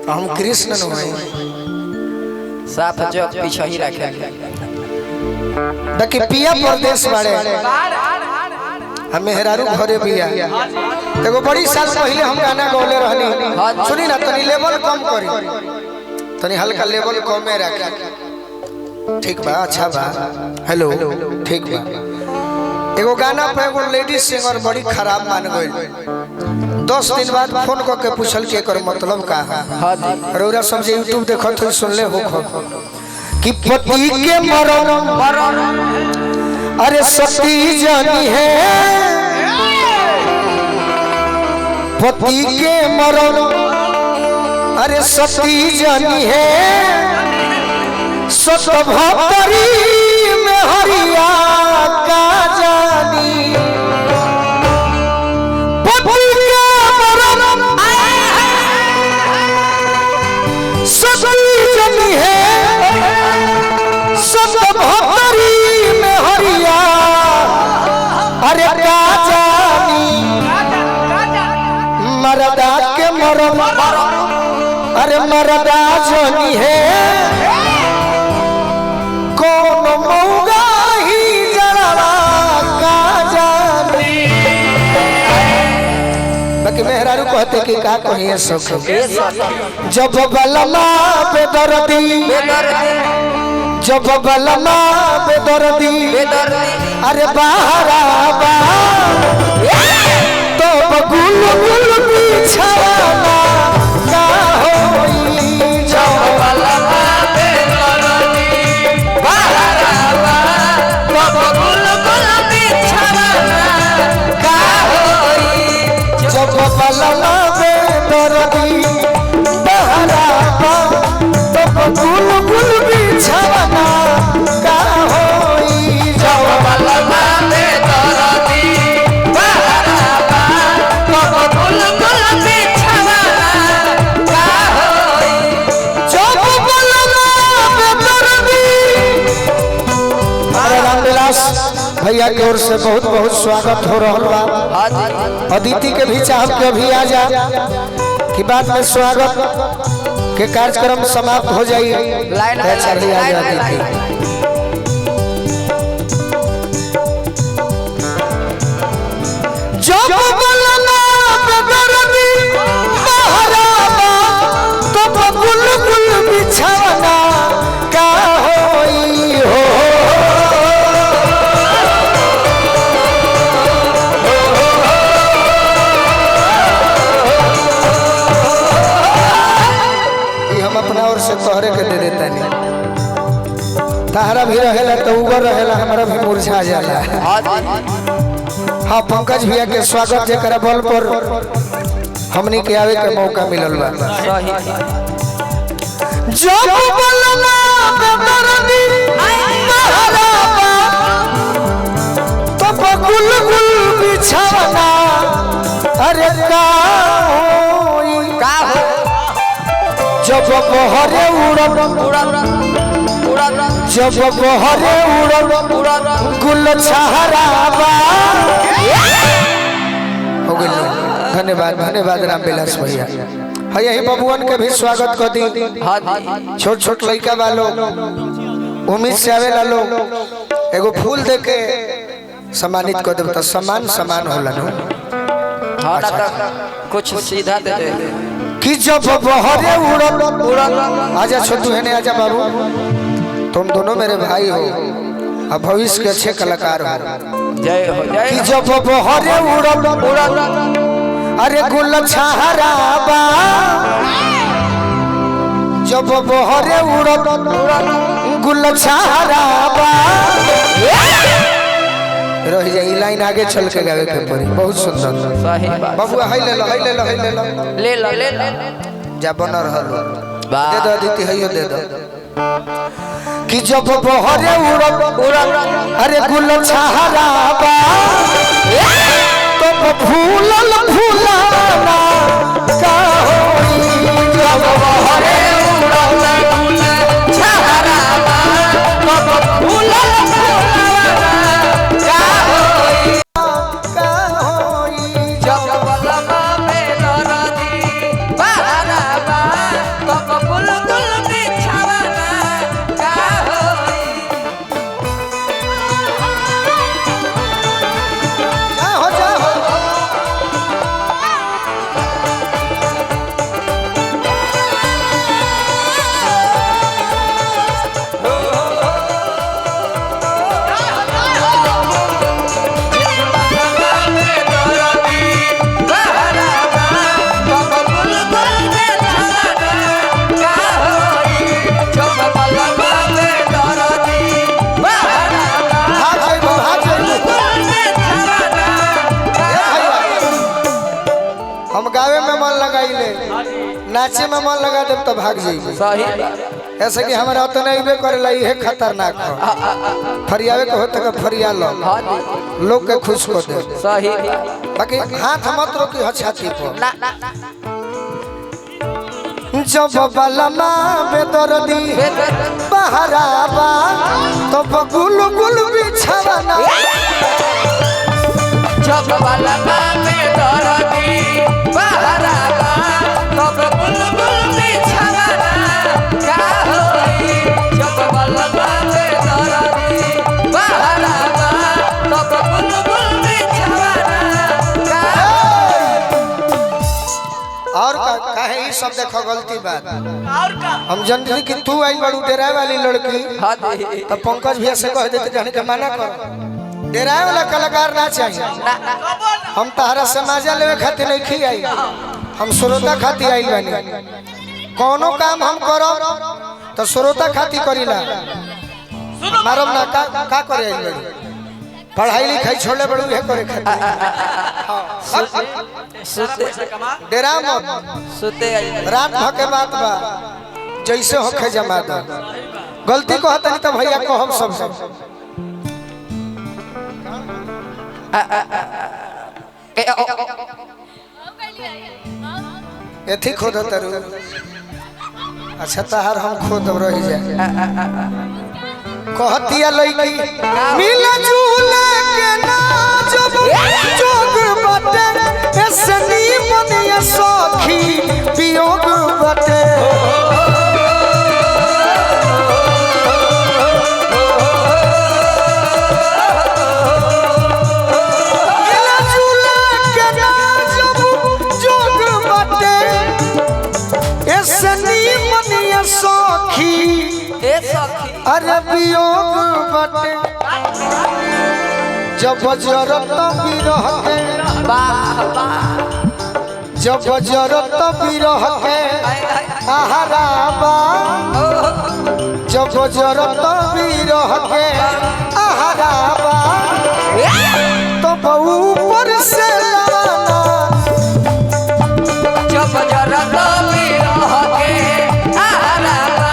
हम कृष्ण नहीं साफ जो पीछे ही रखे देखी पिया परदेश वाले हम मेहरारू घरे पिया एगो बड़ी साल पहले हम गाना गौले रहनी सुनी ना तनी लेवल कम करी तनी हल्का लेवल कम में रखी ठीक बा अच्छा बा हेलो ठीक बा एगो गाना पे एगो लेडीज सिंगर बड़ी खराब मान गई 10 दिन बाद फोन करके पूछल के एकर मतलब का है रौरा समझे यूट्यूब देखो तो सुन ले हो कि पति के मरण अरे सती जानी है पति के मरण अरे सती जानी है सतभतरी में हरिया का जानी पति के मरण सती जानी है सतभतरी में हरिया अरे का जानी मरदा के मरण अरे मरदा जानी है कौन मौगा ही जरा का जानी बाकी मेहरारू कहते कि का कहिए सब जब बलमा बेदर्दी जब बलमा बेदर्दी अरे बहारा बा तो गुल गुल बिछाना का होई जब बलमा बेदर्दी बहारा बा तो गुल गुल बिछाना का होई जब बलमा बेदर्दी बहारा बा तो गुल गुल बिछाना का होई जब बलमा बेदर्दी बहारा बा तो गुल गुल बिछाना का होई जब बलमा बेदर्दी। हमारे रामविलास भैया की ओर से बहुत बहुत स्वागत हो रहा बा। अदिति के भी चाहत के भी आ जा कि बाद में स्वागत के कार्यक्रम समाप्त हो जाए चलिए आ जाती जब बलमा बेदर्दी बहारा बा तो गुल गुल बिछाना का होई हो हम अपना ओर से तोहरे के दे देता नहीं ताहरा भी रहेला तो उगर रहेला हमारा भी मुरझा जाला। हाँ पंकज भैया के स्वागत जरा बल पर हमनी के आवे के मौका मिलल बा। जब बलमा बेदर्दी बहारा बा तो गुल गुल बिछाना अरे का होई का हो जब बहरे उड़न जब बहरे उड़न गुल छहरा बा हो गइल। धन्यवाद धन्यवाद रामविलास भैया। है यही बबुअन के भी स्वागत कर दी छोट छोट लड़का वालो उम्मीद से आवेला लोग एगो फूल दे के सम्मानित कर देता सम्मान समान होला नो कुछ सीधा दे दे कि जब बहरे उड़न आजा छोटू है ने आजा बाबू तुम दोनों मेरे भाई हो अब भविष्य के अच्छे कलाकार हो जय हो जय कि जब बहरे उड़न अरे गुल छहरा बा जब बहरे उड़न गुल छहरा बा रह जाई लाइन आगे चल के गावे के पड़ी बहुत सुंदर सही बात बाबू हाय ले लो हाय ले लो हाय ले लो ले लो ले लो जा बन रहलो दे दो दीदी हइयो दे दो कि जब बहरे उड़न अरे गुल छहरा बा तो फूलल फूलाना का होई जब बहरे उड़न गुल छहरा बा तो फूलल फूलाना का होई जब बलमा बेदर्दी बहारा बा नाचे में मन लगा देव तो भाग जाइए। सही ऐसे कि हमारा तो नहीं बे करेला ये खतरनाक हो। फरियावे को होता का फरिया लो लोग के खुश को दे। सही बाकी हाथ मत रोकी हो छाती पर। ना जब बलमा बेदर्दी बहरावा तो गुल गुल बिछावना। जब बलमा बेदर्दी बहरावा तो गुल गुल बिछावना का होई। जब बलमा बेदर्दी बहरावा तो गुल गुल बिछावना का और काहे ई सब देखो गलती बात। हम जनती कि तू आई बड़ू डेराए वाली लड़की तो पंकज भैया से कह देते कहने के मना कर। डेराए वाला कलाकार ना चाहिए। हम तहरा से मजा लेवे खातिर नहीं खी आई। हम श्रोता खातिर आई बानी। कोनो काम हम करो तो श्रोता खातिर करीला। मारब ना का करे आई बड़ी। पढ़ाई लिखाई छोड़े बड़ू है करे खातिर। डेरा मत सुते रात भके बात बा जैसे होखे जमा दो। गलती को हतनी तो भैया को हम सब एथी खोद तरु। अच्छा तहार हम खोद रही जाए कहतिया लईकी मिले जुले के ना जब जोग बटे ऐसनी मनिया सखी वियोग बटे। मिले जुले के ना जब जोग बटे ऐसनी मनिया सखी अरे वियोग बटे। जब जरत बिरह के जब जरत बिरह के आहाराबा। जब जरत बिरह के आहाराबा तो ऊपर से लाना। जब जरत बिरह के आहाराबा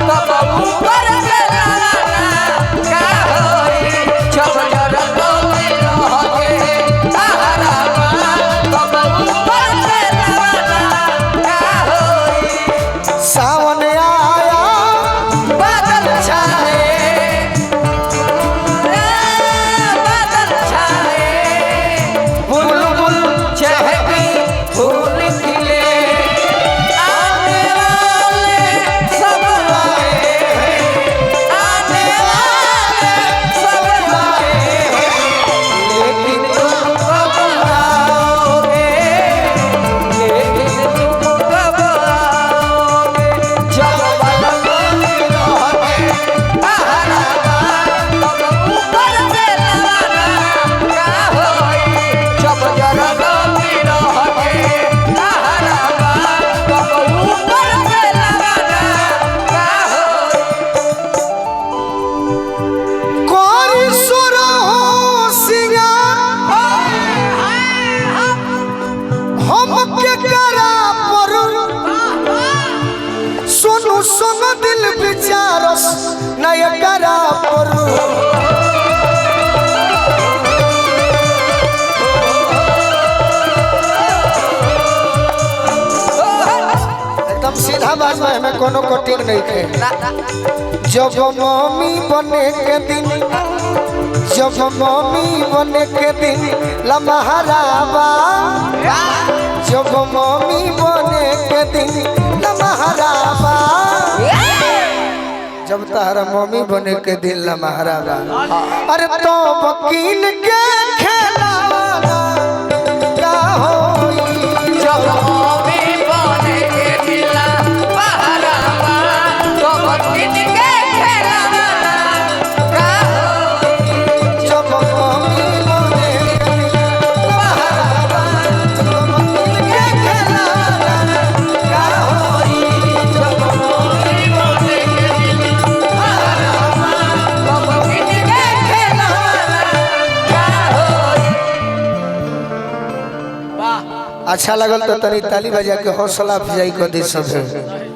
तो ऊपर से लाना का होई। जब जरत बिरह के आहाराबा तो ऊपर से लाना का होई। सावन आया बादल छाए बादल छाए बुलबुल चहके फूल खिले आने वाले सब आए आने वाले सब आए लेकिन तुम कब आओगे लेकिन तुम कब आओगे। जब बलमा रहोगे आहाराबा तब ऊपर से लाना का होई। जब जरत रहोगे आहाराबा तब ऊपर से लाना का होई। कोरी सुर हो सिंगार हम के करा पर सुनु सुन दिल विचारस नय करा पर। एकदम सीधा बात में हमें कोनो कटिंग नहीं थे। जब मम्मी बने के दिन जब मम्मी बने के दिन लमहराबा। जब मम्मी बने के दिन लमहराबा। जब तारा मम्मी बने के दिन लमहराबा। अरे तो वकील के खेलावाना का होई। जब मम्मी बने के दिला बहराबा तो वकील के खेलावाना का होई। जब मम्मी बने के दिन लमहराबा तो वकील के खेलावाना का होई। जब मम्मी बने के दिला बहराबा तो वकील के खेलावाना का होई। अच्छा लगल तो तनी ताली बजा के हौसला अफजाई कर दे सब।